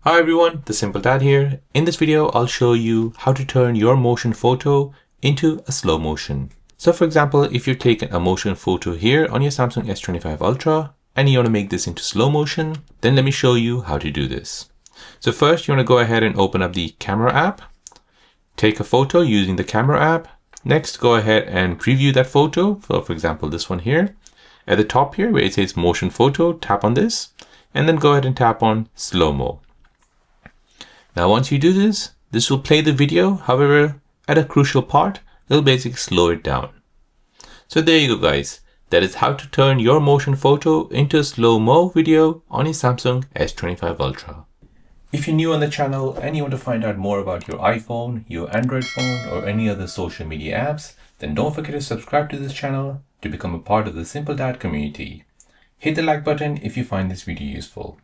Hi everyone, the Simple Dad here. In this video, I'll show you how to turn your motion photo into a slow motion. So for example, if you're taking a motion photo here on your Samsung S25 Ultra and you want to make this into slow motion, then let me show you how to do this. So first you want to go ahead and open up the camera app, take a photo using the camera app. Next, go ahead and preview that photo. So for example, this one here. At the top here where it says motion photo, tap on this and then go ahead and tap on slow-mo. Now once you do this, this will play the video. However, at a crucial part, it'll basically slow it down. So there you go guys. That is how to turn your motion photo into a slow-mo video on your Samsung S25 Ultra. If you're new on the channel and you want to find out more about your iPhone, your Android phone, or any other social media apps, then don't forget to subscribe to this channel to become a part of the Simple Dad community. Hit the like button if you find this video useful.